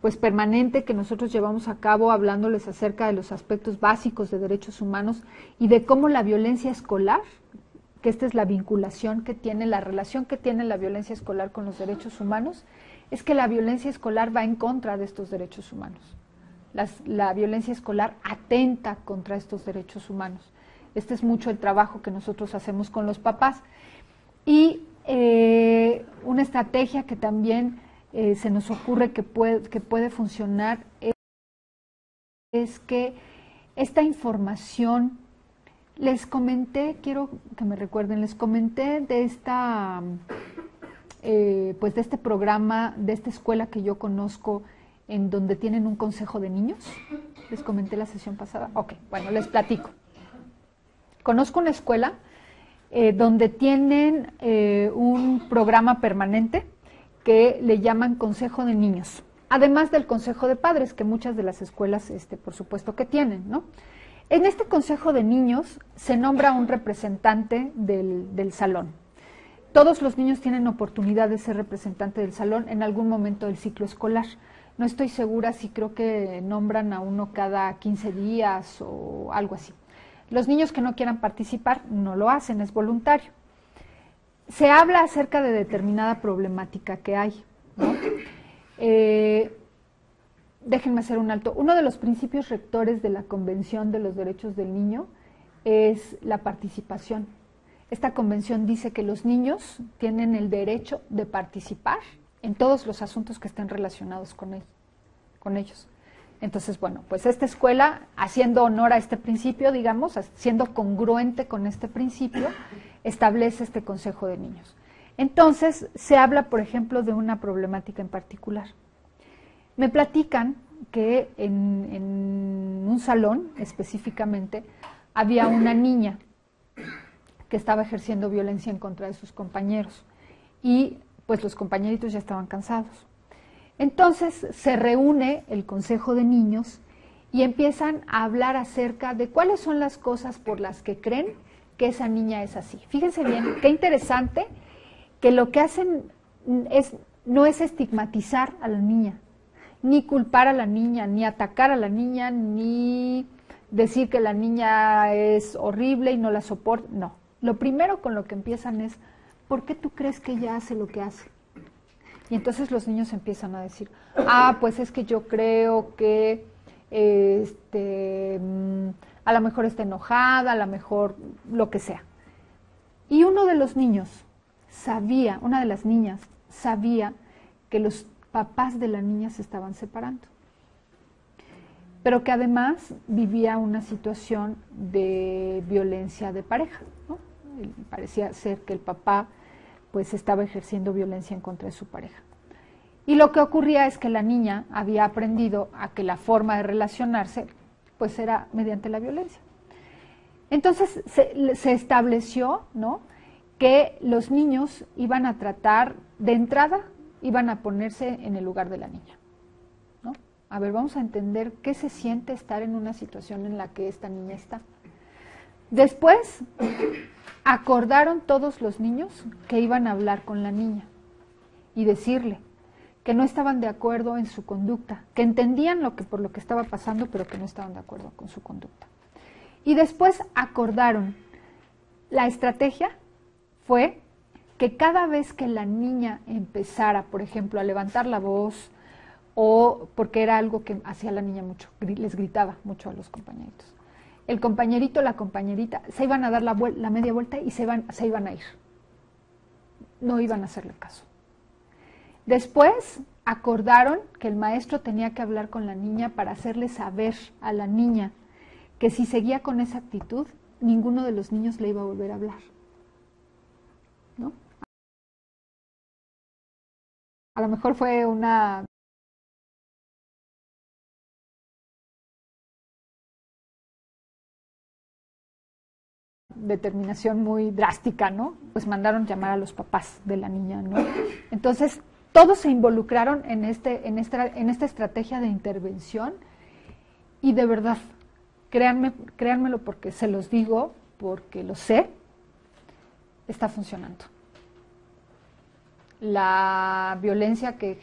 pues permanente que nosotros llevamos a cabo hablándoles acerca de los aspectos básicos de derechos humanos y de cómo la violencia escolar, que esta es la vinculación que tiene, la relación que tiene la violencia escolar con los derechos humanos, es que la violencia escolar va en contra de estos derechos humanos. La violencia escolar atenta contra estos derechos humanos. Este es mucho el trabajo que nosotros hacemos con los papás. Y una estrategia que también se nos ocurre que puede funcionar es que esta información, les comenté, quiero que me recuerden, les comenté de esta, pues de este programa, de esta escuela que yo conozco, en donde tienen un consejo de niños. Les comenté la sesión pasada. Ok, bueno, les platico. Conozco una escuela donde tienen un programa permanente que le llaman Consejo de Niños, además del Consejo de Padres, que muchas de las escuelas, por supuesto, que tienen, ¿no? En este Consejo de Niños se nombra un representante del salón. Todos los niños tienen oportunidad de ser representante del salón en algún momento del ciclo escolar. No estoy segura si creo que nombran a uno cada 15 días o algo así. Los niños que no quieran participar no lo hacen, es voluntario. Se habla acerca de determinada problemática que hay, ¿no? Déjenme hacer un alto. Uno de los principios rectores de la Convención de los Derechos del Niño es la participación. Esta convención dice que los niños tienen el derecho de participar en todos los asuntos que estén relacionados con ellos. Entonces, bueno, pues esta escuela, haciendo honor a este principio, digamos, siendo congruente con este principio, establece este Consejo de Niños. Entonces, se habla, por ejemplo, de una problemática en particular. Me platican que en un salón, específicamente, había una niña que estaba ejerciendo violencia en contra de sus compañeros y pues los compañeritos ya estaban cansados. Entonces se reúne el Consejo de Niños y empiezan a hablar acerca de cuáles son las cosas por las que creen que esa niña es así. Fíjense bien, qué interesante que lo que hacen no es estigmatizar a la niña, ni culpar a la niña, ni atacar a la niña, ni decir que la niña es horrible y no la soporta. No, lo primero con lo que empiezan es, ¿por qué tú crees que ella hace lo que hace? Y entonces los niños empiezan a decir, pues es que yo creo que a lo mejor está enojada, a lo mejor lo que sea. Y uno de los niños sabía, una de las niñas sabía que los papás de la niña se estaban separando, pero que además vivía una situación de violencia de pareja, ¿no? Parecía ser que el papá pues estaba ejerciendo violencia en contra de su pareja. Y lo que ocurría es que la niña había aprendido a que la forma de relacionarse pues era mediante la violencia. Entonces se estableció, ¿no?, que los niños iban a tratar, de entrada, iban a ponerse en el lugar de la niña, ¿no? A ver, vamos a entender qué se siente estar en una situación en la que esta niña está. Después, acordaron todos los niños que iban a hablar con la niña y decirle que no estaban de acuerdo en su conducta, que entendían por lo que estaba pasando, pero que no estaban de acuerdo con su conducta. Y después acordaron, la estrategia fue que cada vez que la niña empezara, por ejemplo, a levantar la voz, o porque era algo que hacía la niña mucho, les gritaba mucho a los compañeritos, el compañerito, la compañerita, se iban a dar la media vuelta y se iban a ir. No iban a hacerle caso. Después acordaron que el maestro tenía que hablar con la niña para hacerle saber a la niña que si seguía con esa actitud, ninguno de los niños le iba a volver a hablar, ¿no? A lo mejor fue una determinación muy drástica, ¿no? Pues mandaron llamar a los papás de la niña, ¿no? Entonces, todos se involucraron en esta estrategia de intervención y de verdad, créanmelo porque se los digo, porque lo sé, está funcionando. la violencia que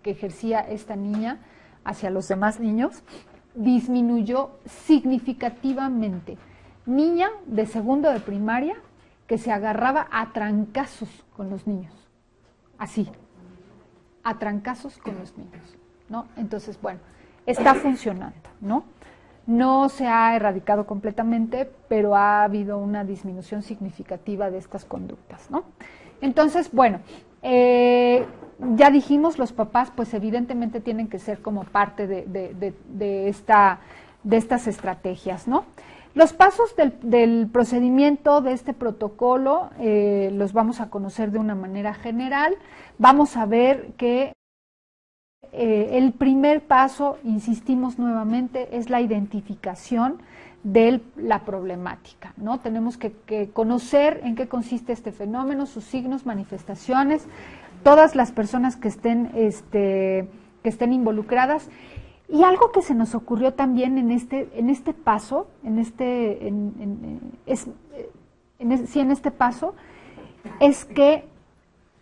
ejercía esta niña hacia los demás niños disminuyó significativamente. Niña de segundo de primaria que se agarraba a trancazos con los niños, así, a trancazos con los niños, ¿no? Entonces, bueno, está funcionando, ¿no? No se ha erradicado completamente, pero ha habido una disminución significativa de estas conductas, ¿no? Entonces, bueno, ya dijimos, los papás, pues evidentemente tienen que ser como parte de estas estrategias, ¿no? Los pasos del procedimiento de este protocolo los vamos a conocer de una manera general. Vamos a ver que el primer paso, insistimos nuevamente, es la identificación de la problemática, ¿no? Tenemos que conocer en qué consiste este fenómeno, sus signos, manifestaciones, todas las personas que estén involucradas. Y algo que se nos ocurrió también en este paso, en este paso, es que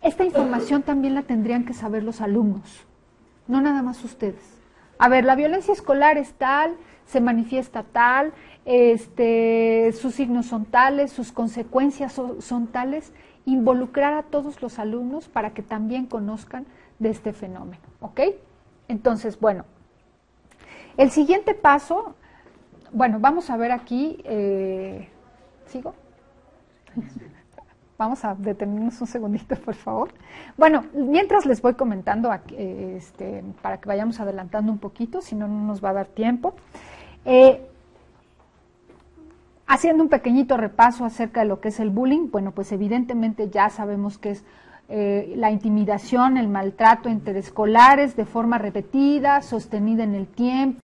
esta información también la tendrían que saber los alumnos, no nada más ustedes. A ver, la violencia escolar es tal, se manifiesta tal, sus signos son tales, sus consecuencias son tales, involucrar a todos los alumnos para que también conozcan de este fenómeno, ¿ok? Entonces, bueno, el siguiente paso, bueno, vamos a ver aquí, ¿sigo? Vamos a detenernos un segundito, por favor. Bueno, mientras les voy comentando, para que vayamos adelantando un poquito, si no, no nos va a dar tiempo. Haciendo un pequeñito repaso acerca de lo que es el bullying, bueno, pues evidentemente ya sabemos que es la intimidación, el maltrato interescolares de forma repetida, sostenida en el tiempo,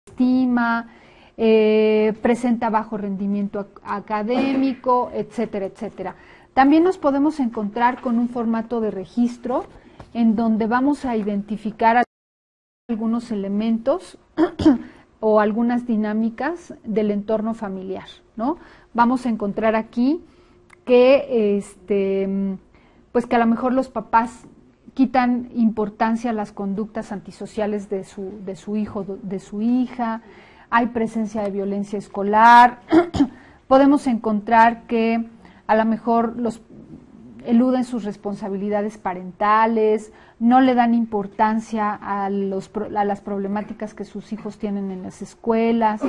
estima, presenta bajo rendimiento académico, etcétera, etcétera. También nos podemos encontrar con un formato de registro en donde vamos a identificar algunos elementos o algunas dinámicas del entorno familiar, ¿no? Vamos a encontrar aquí que, pues que a lo mejor los papás quitan importancia a las conductas antisociales de su hijo, de su hija, hay presencia de violencia escolar, podemos encontrar que a lo mejor eluden sus responsabilidades parentales, no le dan importancia a las problemáticas que sus hijos tienen en las escuelas,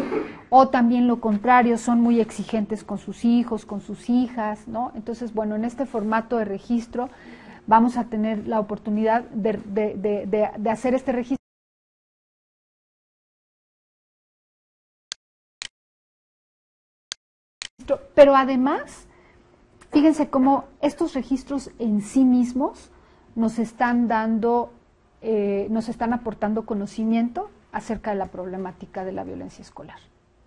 o también lo contrario, son muy exigentes con sus hijos, con sus hijas, ¿no? Entonces, bueno, en este formato de registro vamos a tener la oportunidad de hacer este registro registro, pero además, fíjense cómo estos registros en sí mismos nos están dando, nos están aportando conocimiento acerca de la problemática de la violencia escolar,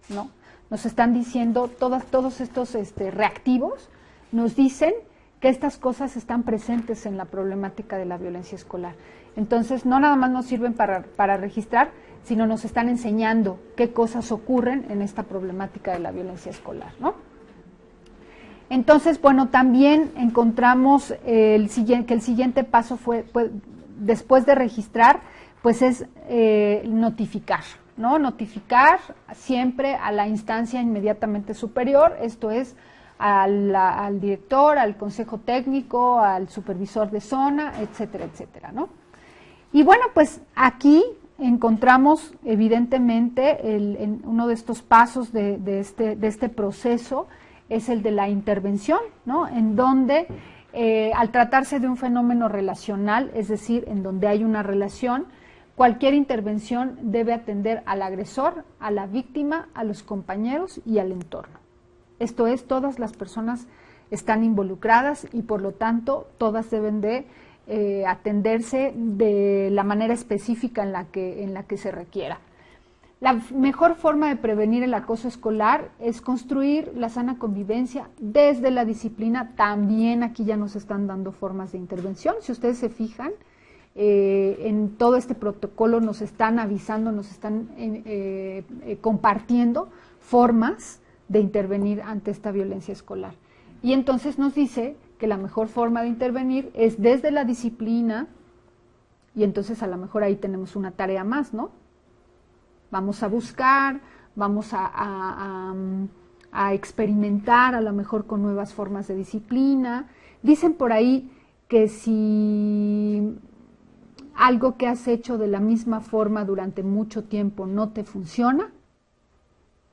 ¿no? Nos están diciendo, todos estos reactivos nos dicen que estas cosas están presentes en la problemática de la violencia escolar. Entonces, no nada más nos sirven para registrar, sino nos están enseñando qué cosas ocurren en esta problemática de la violencia escolar, ¿no? Entonces, bueno, también encontramos que el siguiente paso fue después de registrar, pues es notificar, ¿no? Notificar siempre a la instancia inmediatamente superior, esto es al director, al consejo técnico, al supervisor de zona, etcétera, etcétera, ¿no? Y bueno, pues aquí encontramos evidentemente uno de estos pasos de este proceso es el de la intervención, ¿no? En donde al tratarse de un fenómeno relacional, es decir, en donde hay una relación, cualquier intervención debe atender al agresor, a la víctima, a los compañeros y al entorno. Esto es, todas las personas están involucradas y por lo tanto todas deben de atenderse de la manera específica en la que se requiera. La mejor forma de prevenir el acoso escolar es construir la sana convivencia desde la disciplina. También aquí ya nos están dando formas de intervención. Si ustedes se fijan, en todo este protocolo nos están avisando, nos están compartiendo formas de intervenir ante esta violencia escolar. Y entonces nos dice que la mejor forma de intervenir es desde la disciplina, y entonces a lo mejor ahí tenemos una tarea más, ¿no? Vamos a buscar, vamos a experimentar a lo mejor con nuevas formas de disciplina. Dicen por ahí que si algo que has hecho de la misma forma durante mucho tiempo no te funciona,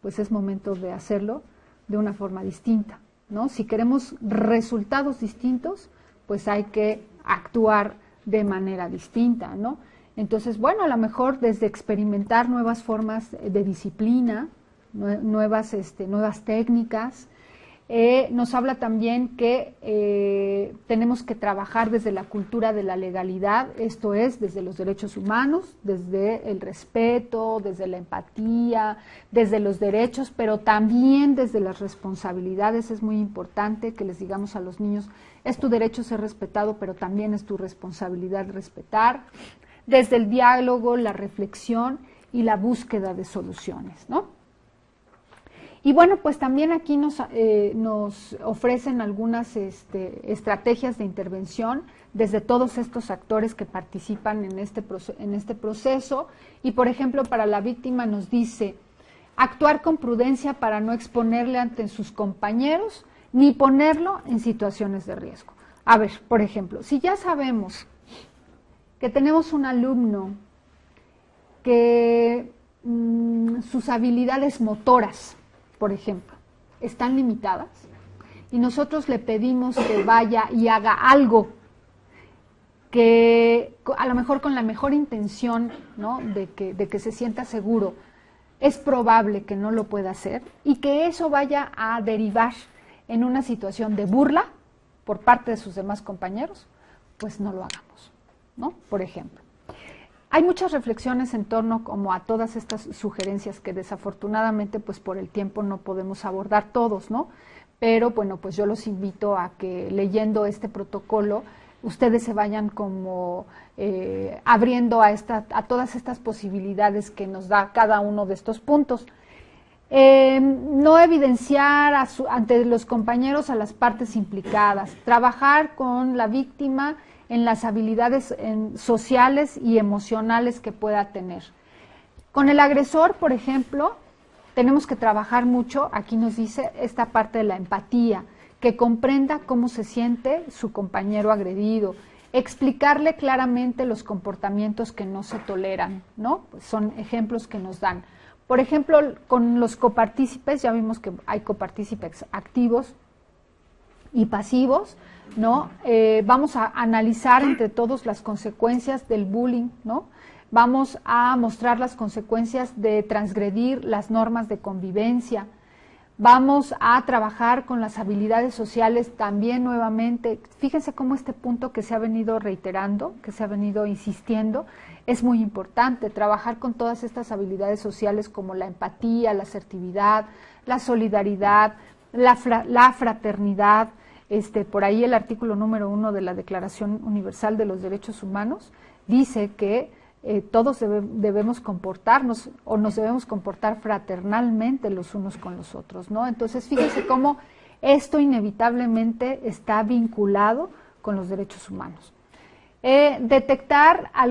pues es momento de hacerlo de una forma distinta, ¿no? Si queremos resultados distintos, pues hay que actuar de manera distinta, ¿no? Entonces, bueno, a lo mejor desde experimentar nuevas formas de disciplina, nuevas técnicas. Nos habla también que tenemos que trabajar desde la cultura de la legalidad, esto es, desde los derechos humanos, desde el respeto, desde la empatía, desde los derechos, pero también desde las responsabilidades. Es muy importante que les digamos a los niños, es tu derecho ser respetado, pero también es tu responsabilidad respetar. Desde el diálogo, la reflexión y la búsqueda de soluciones, ¿no? Y bueno, pues también aquí nos ofrecen algunas estrategias de intervención desde todos estos actores que participan en este proceso. Y por ejemplo, para la víctima nos dice, actuar con prudencia para no exponerle ante sus compañeros ni ponerlo en situaciones de riesgo. A ver, por ejemplo, si ya sabemos que tenemos un alumno que sus habilidades motoras, por ejemplo, están limitadas y nosotros le pedimos que vaya y haga algo que a lo mejor con la mejor intención, ¿no?, de que se sienta seguro, es probable que no lo pueda hacer y que eso vaya a derivar en una situación de burla por parte de sus demás compañeros, pues no lo hagamos, ¿no? Por ejemplo. Hay muchas reflexiones en torno como a todas estas sugerencias que desafortunadamente pues por el tiempo no podemos abordar todos, ¿no? Pero bueno, pues yo los invito a que leyendo este protocolo ustedes se vayan como abriendo a todas estas posibilidades que nos da cada uno de estos puntos. No evidenciar ante los compañeros a las partes implicadas, trabajar con la víctima en las habilidades sociales y emocionales que pueda tener. Con el agresor, por ejemplo, tenemos que trabajar mucho, aquí nos dice esta parte de la empatía, que comprenda cómo se siente su compañero agredido, explicarle claramente los comportamientos que no se toleran, ¿no? Pues son ejemplos que nos dan. Por ejemplo, con los copartícipes, ya vimos que hay copartícipes activos y pasivos, ¿no? Vamos a analizar entre todos las consecuencias del bullying, ¿no? Vamos a mostrar las consecuencias de transgredir las normas de convivencia. Vamos a trabajar con las habilidades sociales también nuevamente. Fíjense cómo este punto que se ha venido reiterando, que se ha venido insistiendo, es muy importante. Trabajar con todas estas habilidades sociales como la empatía, la asertividad, la solidaridad, la fraternidad. Por ahí el artículo número 1 de la Declaración Universal de los Derechos Humanos dice que todos debemos comportarnos o nos debemos comportar fraternalmente los unos con los otros, ¿no? Entonces, fíjense cómo esto inevitablemente está vinculado con los derechos humanos. Detectar a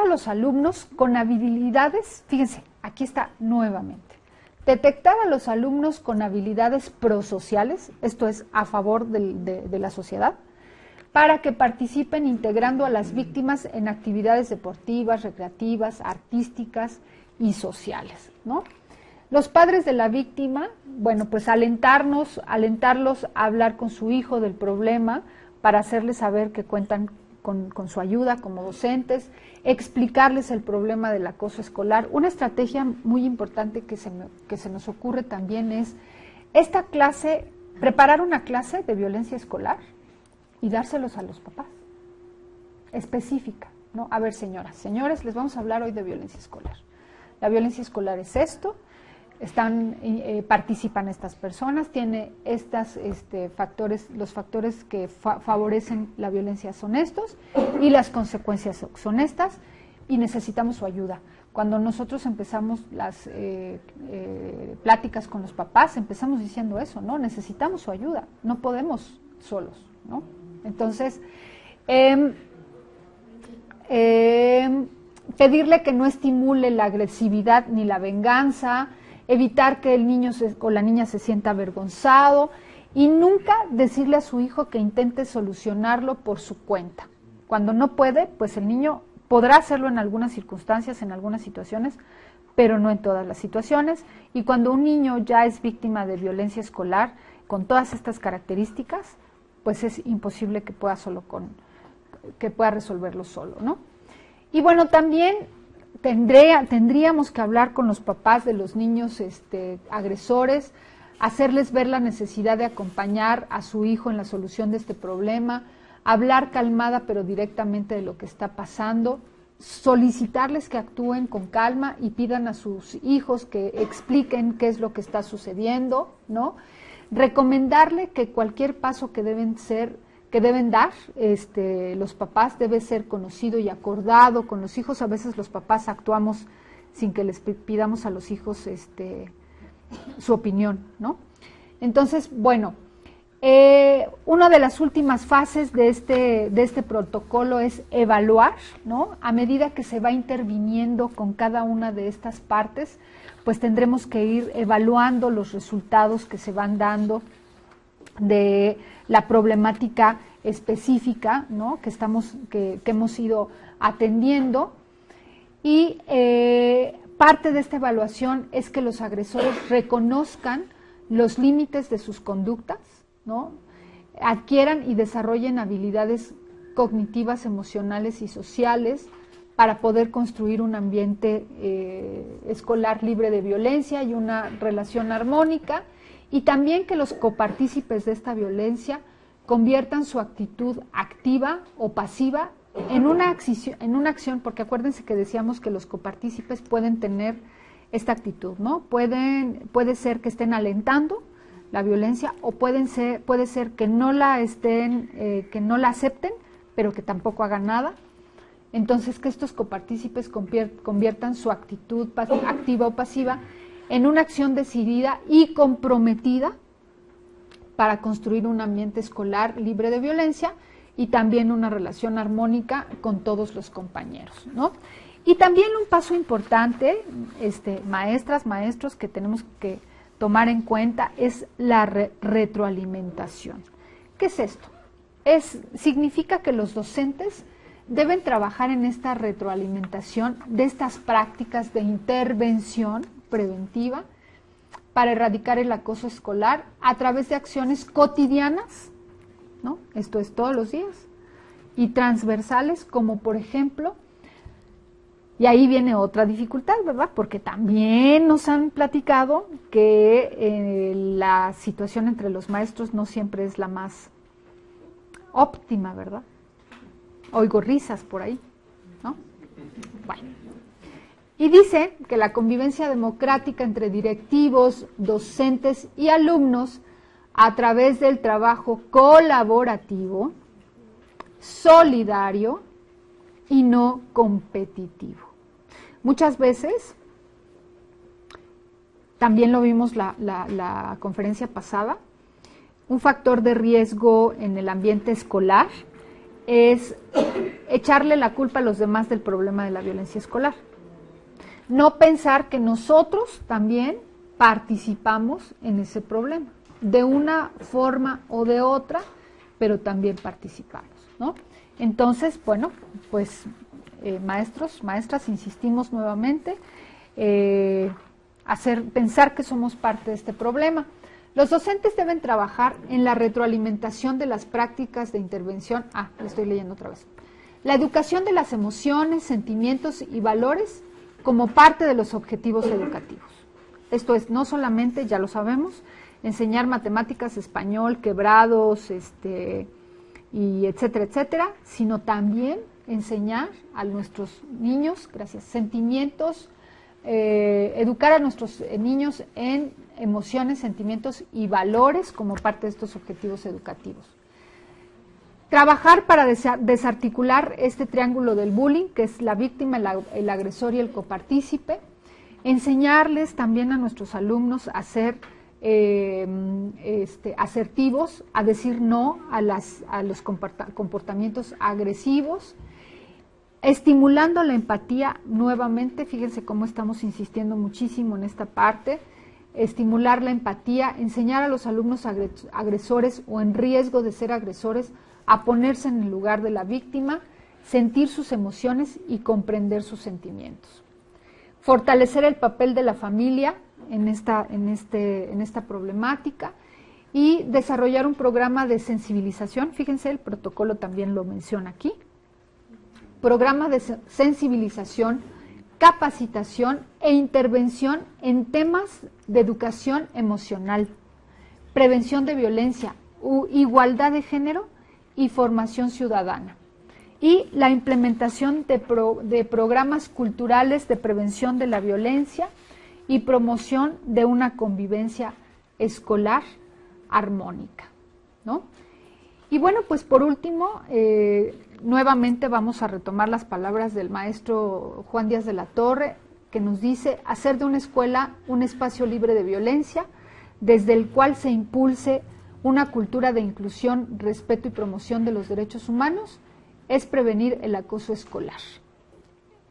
los alumnos con habilidades, fíjense, aquí está nuevamente, detectar a los alumnos con habilidades prosociales, esto es a favor de la sociedad, para que participen integrando a las víctimas en actividades deportivas, recreativas, artísticas y sociales, ¿no? Los padres de la víctima, bueno, pues alentarlos a hablar con su hijo del problema para hacerles saber que cuentan con su ayuda como docentes, explicarles el problema del acoso escolar. Una estrategia muy importante que se nos ocurre también es preparar una clase de violencia escolar y dárselos a los papás, específica, ¿no? A ver, señoras, señores, les vamos a hablar hoy de violencia escolar. La violencia escolar es esto, participan estas personas, tiene factores, los factores que favorecen la violencia son estos y las consecuencias son estas y necesitamos su ayuda. Cuando nosotros empezamos las pláticas con los papás, empezamos diciendo eso, ¿no? Necesitamos su ayuda, no podemos solos, ¿no? Entonces, pedirle que no estimule la agresividad ni la venganza, evitar que el niño o la niña se sienta avergonzado y nunca decirle a su hijo que intente solucionarlo por su cuenta. Cuando no puede, pues el niño podrá hacerlo en algunas circunstancias, en algunas situaciones, pero no en todas las situaciones. Y cuando un niño ya es víctima de violencia escolar, con todas estas características, pues es imposible que pueda resolverlo solo, ¿no? Y bueno, también tendríamos que hablar con los papás de los niños agresores, hacerles ver la necesidad de acompañar a su hijo en la solución de este problema, hablar calmada pero directamente de lo que está pasando, solicitarles que actúen con calma y pidan a sus hijos que expliquen qué es lo que está sucediendo, ¿no? Recomendarle que cualquier paso que deben dar los papás debe ser conocido y acordado con los hijos. A veces los papás actuamos sin que les pidamos a los hijos su opinión, ¿no? Entonces, bueno, una de las últimas fases de este protocolo es evaluar, ¿no? A medida que se va interviniendo con cada una de estas partes, pues tendremos que ir evaluando los resultados que se van dando de la problemática específica, ¿no? que hemos ido atendiendo, y parte de esta evaluación es que los agresores reconozcan los límites de sus conductas, ¿no? Adquieran y desarrollen habilidades cognitivas, emocionales y sociales para poder construir un ambiente escolar libre de violencia y una relación armónica, y también que los copartícipes de esta violencia conviertan su actitud activa o pasiva en una acción, porque acuérdense que decíamos que los copartícipes pueden tener esta actitud, ¿no? Puede ser que estén alentando la violencia o puede ser que no la acepten, pero que tampoco hagan nada. Entonces, que estos copartícipes conviertan su actitud activa o pasiva en una acción decidida y comprometida para construir un ambiente escolar libre de violencia y también una relación armónica con todos los compañeros, ¿no? Y también un paso importante, maestras, maestros, que tenemos que tomar en cuenta es la retroalimentación. ¿Qué es esto? Significa que los docentes deben trabajar en esta retroalimentación de estas prácticas de intervención preventiva para erradicar el acoso escolar a través de acciones cotidianas, ¿no? Esto es todos los días, y transversales, como por ejemplo Y ahí viene otra dificultad, ¿verdad? Porque también nos han platicado que la situación entre los maestros no siempre es la más óptima, ¿verdad? Oigo risas por ahí, ¿no? Bueno. Y dice que la convivencia democrática entre directivos, docentes y alumnos a través del trabajo colaborativo, solidario y no competitivo. Muchas veces, también lo vimos la conferencia pasada, un factor de riesgo en el ambiente escolar es echarle la culpa a los demás del problema de la violencia escolar. No pensar que nosotros también participamos en ese problema, de una forma o de otra, pero también participamos, ¿no? Entonces, bueno, pues maestros, maestras, insistimos nuevamente, pensar que somos parte de este problema. Los docentes deben trabajar en la retroalimentación de las prácticas de intervención. Le estoy leyendo otra vez. La educación de las emociones, sentimientos y valores como parte de los objetivos educativos. Esto es, no solamente, ya lo sabemos, enseñar matemáticas, español, quebrados, y etcétera, etcétera, sino también enseñar a nuestros niños, sentimientos, educar a nuestros niños en emociones, sentimientos y valores como parte de estos objetivos educativos. Trabajar para desarticular este triángulo del bullying, que es la víctima, el agresor y el copartícipe. Enseñarles también a nuestros alumnos a ser asertivos, a decir no a los comportamientos agresivos, estimulando la empatía nuevamente. Fíjense cómo estamos insistiendo muchísimo en esta parte, estimular la empatía, enseñar a los alumnos agresores o en riesgo de ser agresores a ponerse en el lugar de la víctima, sentir sus emociones y comprender sus sentimientos. Fortalecer el papel de la familia en esta problemática y desarrollar un programa de sensibilización. Fíjense, el protocolo también lo menciona aquí. Programa de sensibilización, capacitación e intervención en temas de educación emocional, prevención de violencia, igualdad de género y formación ciudadana. Y la implementación de programas culturales de prevención de la violencia y promoción de una convivencia escolar armónica, ¿no? Y bueno, pues por último, nuevamente vamos a retomar las palabras del maestro Juan Díaz de la Torre, que nos dice: hacer de una escuela un espacio libre de violencia, desde el cual se impulse una cultura de inclusión, respeto y promoción de los derechos humanos, es prevenir el acoso escolar.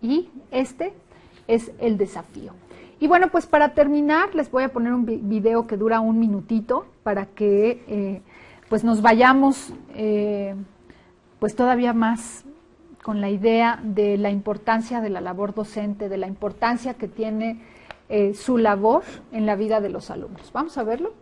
Y este es el desafío. Y bueno, pues para terminar les voy a poner un video que dura 1 minutito para que pues nos vayamos pues todavía más con la idea de la importancia de la labor docente, de la importancia que tiene su labor en la vida de los alumnos. Vamos a verlo.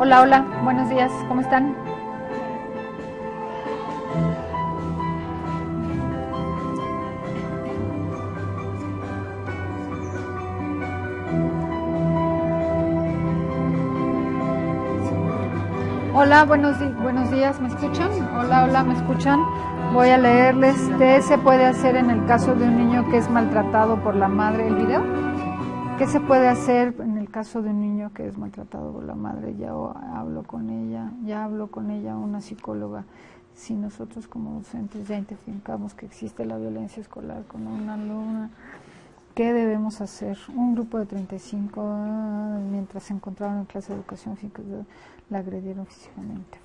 Hola, hola, buenos días, ¿cómo están? Hola, buenos días, ¿me escuchan? Hola, hola, ¿me escuchan? Voy a leerles qué se puede hacer en el caso de un niño que es maltratado por la madre. ¿El video? ¿Qué se puede hacer en el caso de un niño que es maltratado por la madre? Ya hablo con ella una psicóloga. Si nosotros como docentes ya identificamos que existe la violencia escolar con una alumna, ¿qué debemos hacer? Un grupo de 35, mientras se encontraban en clase de educación física, la agredieron físicamente.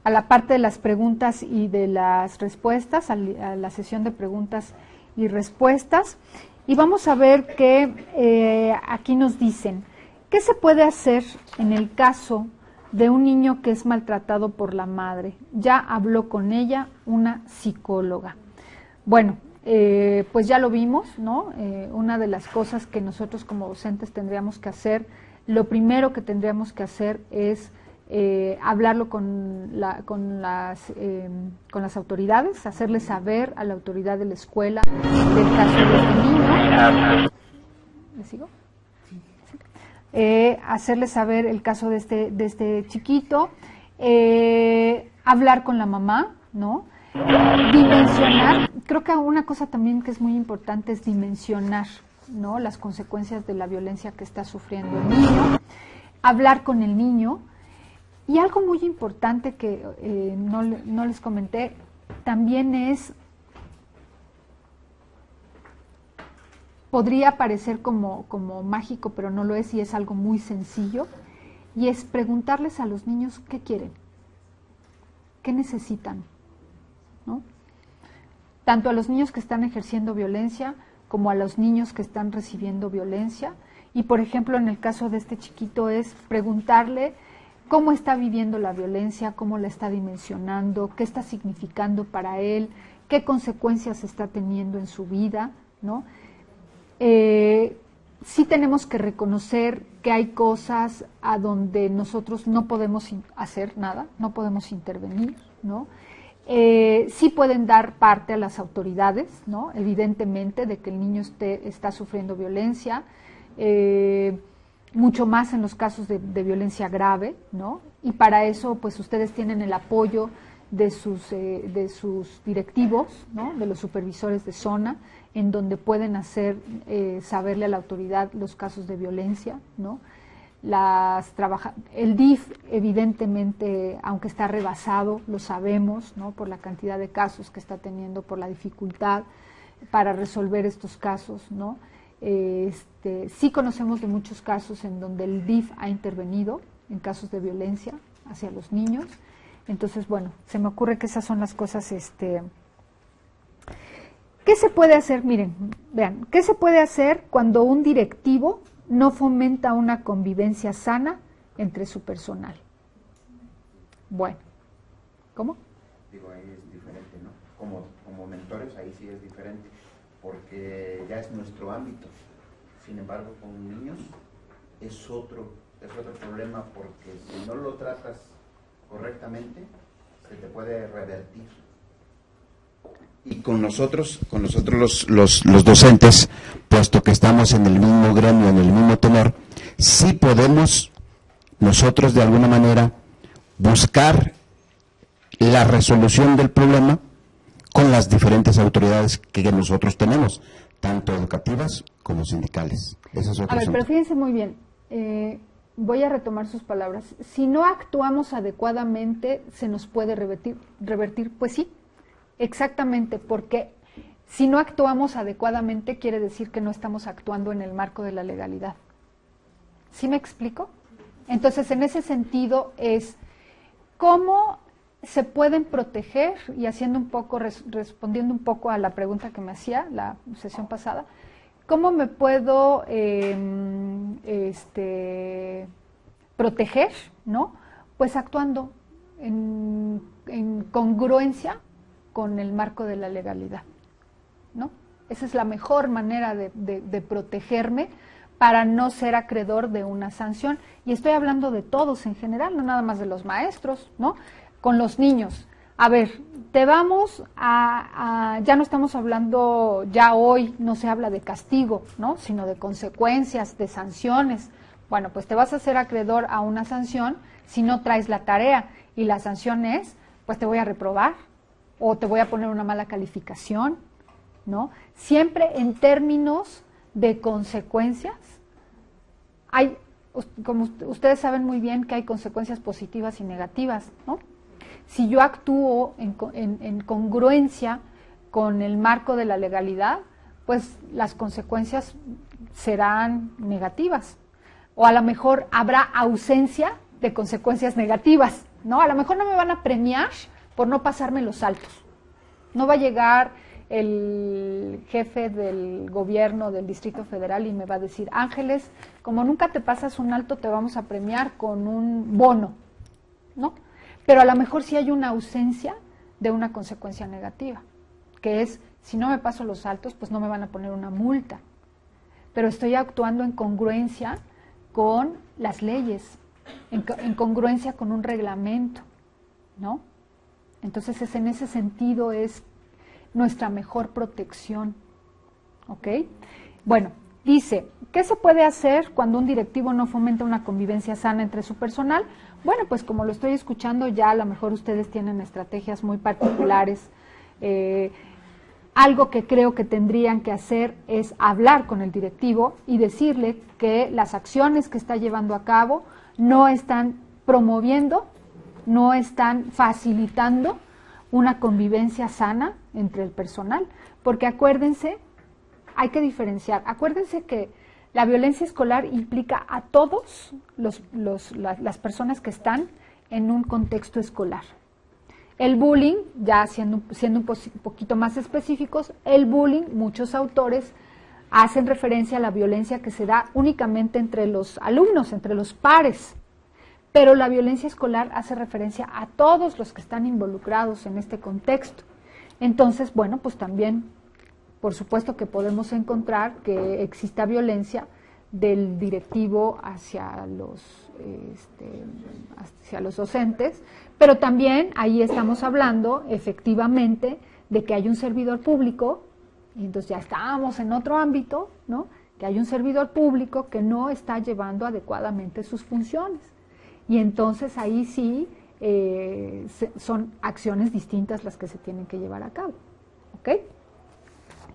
a la parte de las preguntas y de las respuestas, a la sesión de preguntas y respuestas. Y vamos a ver que aquí nos dicen, ¿qué se puede hacer en el caso de un niño que es maltratado por la madre? Ya habló con ella una psicóloga. Bueno, pues ya lo vimos, ¿no? Una de las cosas que nosotros como docentes tendríamos que hacer, lo primero que tendríamos que hacer es hablarlo con las autoridades, hacerles saber a la autoridad de la escuela del caso de este niño. ¿Le sigo? Hacerles saber el caso de este chiquito, hablar con la mamá, ¿no? Dimensionar, creo que una cosa también que es muy importante es dimensionar, ¿no? Las consecuencias de la violencia que está sufriendo el niño, hablar con el niño. Y algo muy importante que no les comenté también es, podría parecer como mágico, pero no lo es, y es algo muy sencillo, y es preguntarles a los niños qué quieren, qué necesitan, ¿no? Tanto a los niños que están ejerciendo violencia como a los niños que están recibiendo violencia. Y por ejemplo, en el caso de este chiquito es preguntarle cómo está viviendo la violencia, cómo la está dimensionando, qué está significando para él, qué consecuencias está teniendo en su vida, ¿no? Sí tenemos que reconocer que hay cosas a donde nosotros no podemos hacer nada, no podemos intervenir, ¿no? Sí pueden dar parte a las autoridades, ¿no? Evidentemente, de que el niño está sufriendo violencia, mucho más en los casos de violencia grave, ¿no? Y para eso, pues ustedes tienen el apoyo de sus directivos, ¿no? De los supervisores de zona, en donde pueden hacer saberle a la autoridad los casos de violencia, ¿no? El DIF, evidentemente, aunque está rebasado, lo sabemos, ¿no? Por la cantidad de casos que está teniendo, por la dificultad para resolver estos casos, ¿no? Sí conocemos de muchos casos en donde el DIF ha intervenido en casos de violencia hacia los niños. Entonces, bueno, se me ocurre que esas son las cosas. ¿Qué se puede hacer? Miren, vean, ¿qué se puede hacer cuando un directivo no fomenta una convivencia sana entre su personal? Bueno, ¿cómo? Digo, ahí es diferente, ¿no? Como mentores ahí sí es diferente, porque ya es nuestro ámbito. Sin embargo, con niños es otro problema, porque si no lo tratas correctamente, se te puede revertir. Y con nosotros los docentes, puesto que estamos en el mismo gremio, en el mismo tenor, sí podemos nosotros de alguna manera buscar la resolución del problema con las diferentes autoridades que nosotros tenemos, tanto educativas como sindicales. Ese es otro asunto. Pero fíjense muy bien, voy a retomar sus palabras. Si no actuamos adecuadamente, ¿se nos puede revertir? Pues sí, exactamente, porque si no actuamos adecuadamente quiere decir que no estamos actuando en el marco de la legalidad. ¿Sí me explico? Entonces, en ese sentido es cómo se pueden proteger, y haciendo un poco, respondiendo un poco a la pregunta que me hacía la sesión pasada, ¿cómo me puedo proteger, ¿no? Pues actuando en congruencia con el marco de la legalidad, ¿no? Esa es la mejor manera de protegerme para no ser acreedor de una sanción. Y estoy hablando de todos en general, no nada más de los maestros, ¿no? Con los niños. A ver, ya no estamos hablando, ya hoy no se habla de castigo, ¿no? Sino de consecuencias, de sanciones. Bueno, pues te vas a hacer acreedor a una sanción si no traes la tarea. Y la sanción es, pues te voy a reprobar o te voy a poner una mala calificación, ¿no? Siempre en términos de consecuencias. Como ustedes saben muy bien que hay consecuencias positivas y negativas, ¿no? Si yo actúo en congruencia con el marco de la legalidad, pues las consecuencias serán negativas. O a lo mejor habrá ausencia de consecuencias negativas, ¿no? A lo mejor no me van a premiar por no pasarme los saltos. No va a llegar el jefe del gobierno del Distrito Federal y me va a decir, Ángeles, como nunca te pasas un alto, te vamos a premiar con un bono, ¿no? Pero a lo mejor sí hay una ausencia de una consecuencia negativa, que es, si no me paso los altos, pues no me van a poner una multa, pero estoy actuando en congruencia con las leyes, en congruencia con un reglamento, ¿no? Entonces, en ese sentido es nuestra mejor protección, ¿ok? Bueno, dice, ¿qué se puede hacer cuando un directivo no fomenta una convivencia sana entre su personal? Bueno, pues como lo estoy escuchando, ya a lo mejor ustedes tienen estrategias muy particulares. Algo que creo que tendrían que hacer es hablar con el directivo y decirle que las acciones que está llevando a cabo no están promoviendo, no están facilitando una convivencia sana entre el personal, porque acuérdense, hay que diferenciar, acuérdense que la violencia escolar implica a todos las personas que están en un contexto escolar. El bullying, ya siendo un poquito más específicos, el bullying, muchos autores hacen referencia a la violencia que se da únicamente entre los alumnos, entre los pares, pero la violencia escolar hace referencia a todos los que están involucrados en este contexto. Entonces, bueno, pues también, por supuesto que podemos encontrar que exista violencia del directivo hacia los docentes, pero también ahí estamos hablando efectivamente de que hay un servidor público, y entonces ya estamos en otro ámbito, ¿no? Que hay un servidor público que no está llevando adecuadamente sus funciones. Y entonces ahí sí son acciones distintas las que se tienen que llevar a cabo. ¿Ok?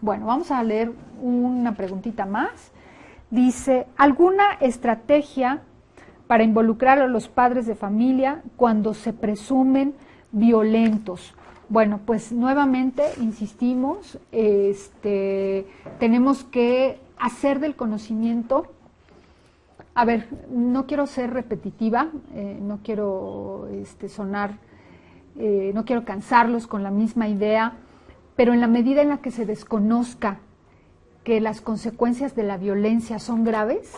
Bueno, vamos a leer una preguntita más. Dice, ¿alguna estrategia para involucrar a los padres de familia cuando se presumen violentos? Bueno, pues nuevamente insistimos, tenemos que hacer del conocimiento. A ver, no quiero ser repetitiva, no quiero no quiero cansarlos con la misma idea, pero en la medida en la que se desconozca que las consecuencias de la violencia son graves,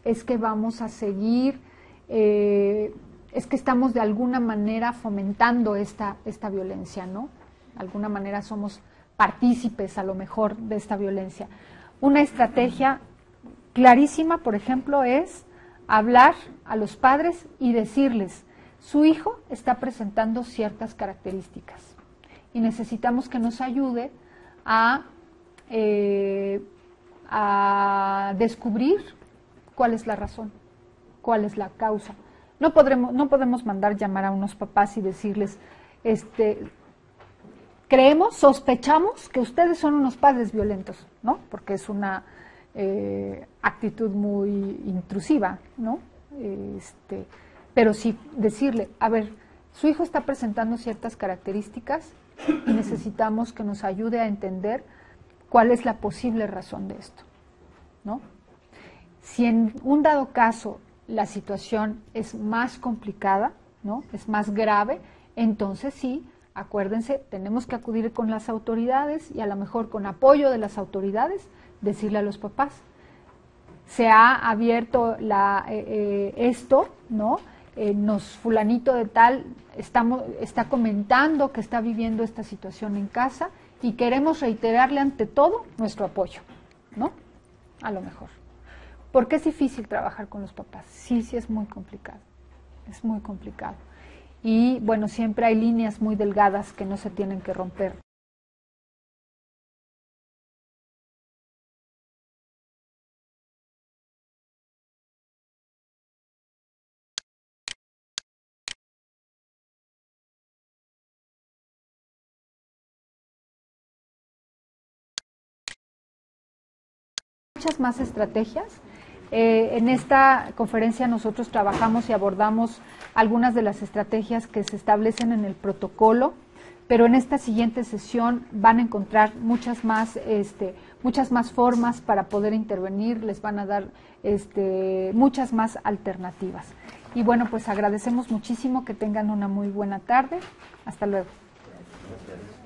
es que vamos a seguir, es que estamos de alguna manera fomentando esta violencia, ¿no? De alguna manera somos partícipes a lo mejor de esta violencia. Una estrategia clarísima, por ejemplo, es hablar a los padres y decirles, su hijo está presentando ciertas características y necesitamos que nos ayude a descubrir cuál es la razón, cuál es la causa. No podemos mandar llamar a unos papás y decirles, sospechamos que ustedes son unos padres violentos, ¿no? Porque es una actitud muy intrusiva, ¿no? Pero sí decirle, a ver, su hijo está presentando ciertas características y necesitamos que nos ayude a entender cuál es la posible razón de esto, ¿no? Si en un dado caso la situación es más complicada, ¿no? Es más grave, entonces sí, acuérdense, tenemos que acudir con las autoridades y a lo mejor con apoyo de las autoridades, decirle a los papás, se ha abierto esto, ¿no? Fulanito de tal está comentando que está viviendo esta situación en casa y queremos reiterarle ante todo nuestro apoyo, ¿no? A lo mejor. ¿Por qué es difícil trabajar con los papás? Sí, es muy complicado, es muy complicado. Y bueno, siempre hay líneas muy delgadas que no se tienen que romper. Muchas más estrategias. En esta conferencia nosotros trabajamos y abordamos algunas de las estrategias que se establecen en el protocolo, pero en esta siguiente sesión van a encontrar muchas más formas para poder intervenir, les van a dar muchas más alternativas. Y bueno, pues agradecemos muchísimo, que tengan una muy buena tarde. Hasta luego. Gracias.